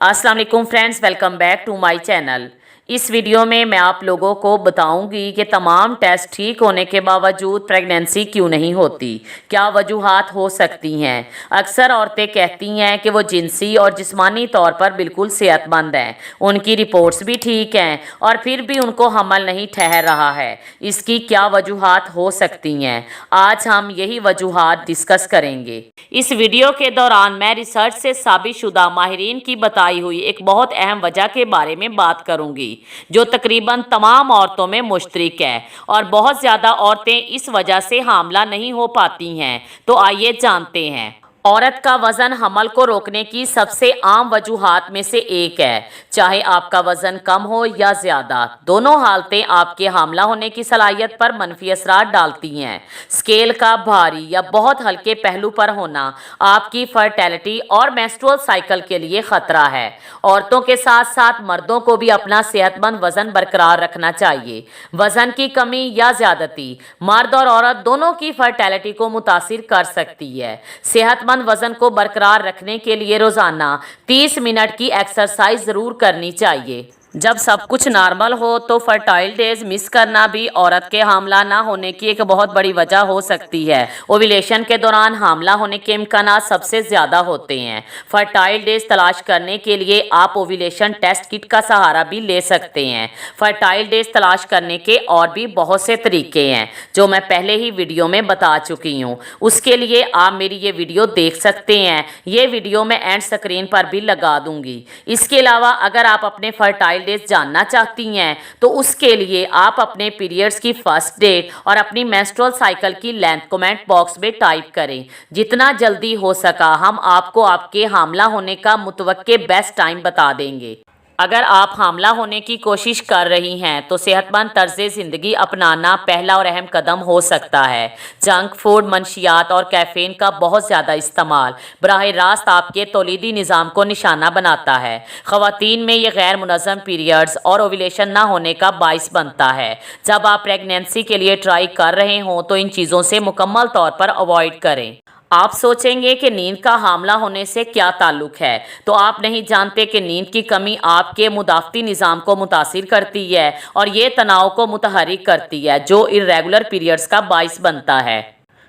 अस्सलाम वालेकुम friends, welcome back to my channel. इस वीडियो में मैं आप लोगों को बताऊंगी कि तमाम टेस्ट ठीक होने के बावजूद प्रेगनेंसी क्यों नहीं होती, क्या वजूहात हो सकती हैं। अक्सर औरतें कहती हैं कि वो जिनसी और जिस्मानी तौर पर बिल्कुल सेहतमंद हैं, उनकी रिपोर्ट्स भी ठीक हैं और फिर भी उनको हमल नहीं ठहर रहा है। इसकी क्या वजूहात हो सकती हैं, आज हम यही वजूहात डिस्कस करेंगे। इस वीडियो के दौरान मैं रिसर्च से साबित शुदा माहिरीन की बताई हुई एक बहुत अहम वजह के बारे में बात करूंगी, जो तकरीबन तमाम औरतों में मुश्तरक है और बहुत ज़्यादा औरतें इस वजह से हामला नहीं हो पाती हैं। तो आइए जानते हैं। औरत का वज़न हमल को रोकने की सबसे आम वजूहात में से एक है। चाहे आपका वज़न कम हो या ज़्यादा, दोनों हालतें आपके हामला होने की सलाहियत पर मनफी असरात डालती हैं। स्केल का भारी या बहुत हल्के पहलू पर होना आपकी फर्टिलिटी और मेंस्ट्रुअल साइकिल के लिए ख़तरा है। औरतों के साथ साथ मर्दों को भी अपना सेहतमंद वज़न बरकरार रखना चाहिए। वज़न की कमी या ज़्यादती मर्द और औरत दोनों की फर्टिलिटी को मुतासिर कर सकती है। सेहतमंद वजन को बरकरार रखने के लिए रोजाना 30 मिनट की एक्सरसाइज जरूर करनी चाहिए। जब सब कुछ नॉर्मल हो तो फर्टाइल डेज मिस करना भी औरत के हामला ना होने की एक बहुत बड़ी वजह हो सकती है। ओव्यूलेशन के दौरान हामला होने के इम्कानात सबसे ज़्यादा होते हैं। फर्टाइल डेज तलाश करने के लिए आप ओव्यूलेशन टेस्ट किट का सहारा भी ले सकते हैं। फर्टाइल डेज तलाश करने के और भी बहुत से तरीके हैं जो मैं पहले ही वीडियो में बता चुकी हूँ। उसके लिए आप मेरी ये वीडियो देख सकते हैं। ये वीडियो मैं एंड स्क्रीन पर भी लगा दूंगी। इसके अलावा अगर आप अपने फर्टाइल डेज जानना चाहती हैं तो उसके लिए आप अपने पीरियड्स की फर्स्ट डेट और अपनी मेंस्ट्रुअल साइकिल की लेंथ कमेंट बॉक्स में टाइप करें। जितना जल्दी हो सका हम आपको आपके हामला होने का मुतवक्के बेस्ट टाइम बता देंगे। अगर आप हामला होने की कोशिश कर रही हैं तो सेहतमंद तर्ज ज़िंदगी अपनाना पहला और अहम कदम हो सकता है। जंक फूड, मंशियात और कैफ़ीन का बहुत ज़्यादा इस्तेमाल बराह रास्त आपके तौलीदी निज़ाम को निशाना बनाता है। ख़वातीन में ये गैर मुनज़्ज़म पीरियड्स और ओव्यूलेशन ना होने का बाइस बनता है। जब आप प्रेगनेंसी के लिए ट्राई कर रहे हों तो इन चीज़ों से मुकम्मल तौर पर अवॉइड करें। आप सोचेंगे कि नींद का हामला होने से क्या ताल्लुक है, तो आप नहीं जानते कि नींद की कमी आपके मुदाफ़ती निज़ाम को मुतासिर करती है और ये तनाव को मुतहरिक करती है जो इर्रेगुलर पीरियड्स का बाइस बनता है।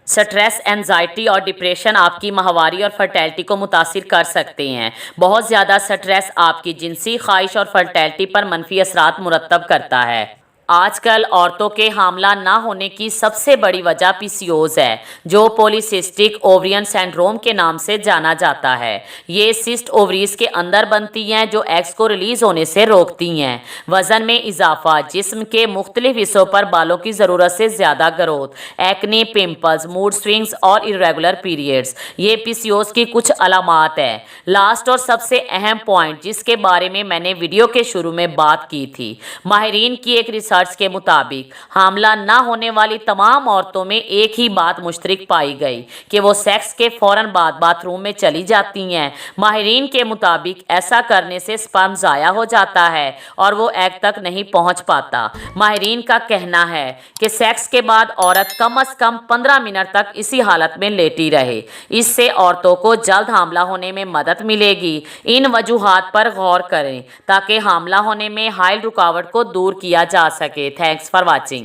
स्ट्रेस, एंजाइटी और डिप्रेशन आपकी माहवारी और फर्टिलिटी को मुतासिर कर सकते हैं। बहुत ज़्यादा स्ट्रेस आपकी जिनसी ख्वाहिश और फर्टिलिटी पर मनफी असरात मुरतब करता है। आजकल औरतों के हामला ना होने की सबसे बड़ी वजह पीसीओस है, जो पॉलीसिस्टिक ओवरियन सिंड्रोम के नाम से जाना जाता है। ये सिस्ट ओवरीज के अंदर बनती हैं जो एग्स को रिलीज होने से रोकती हैं। वज़न में इजाफा, जिस्म के मुख्तलिफ हिस्सों पर बालों की ज़रूरत से ज़्यादा growth, acne, pimples, mood swings और इरेगुलर पीरियड्स, ये पीसीओस की कुछ अलामात हैं। लास्ट और सबसे अहम पॉइंट जिसके बारे में मैंने वीडियो के शुरू में बात की थी, माहिरीन की एक रिसर्च के मुताबिक हामला ना होने वाली तमाम औरतों में एक ही बात मुश्तरक पाई गई कि वो सेक्स के फौरन बाद बाथरूम में चली जाती हैं। माहिरीन के मुताबिक ऐसा करने से स्पर्म ज़ाया हो जाता है और वो एग तक नहीं पहुंच पाता। माहिरीन का कहना है कि सेक्स के बाद औरत कम से कम 15 मिनट तक इसी हालत में लेटी रहे। इससे औरतों को जल्द हामला होने में मदद मिलेगी। इन वजूहात पर गौर करें ताकि हामला होने में हाइल रुकावट को दूर किया जा सके। Thanks for watching.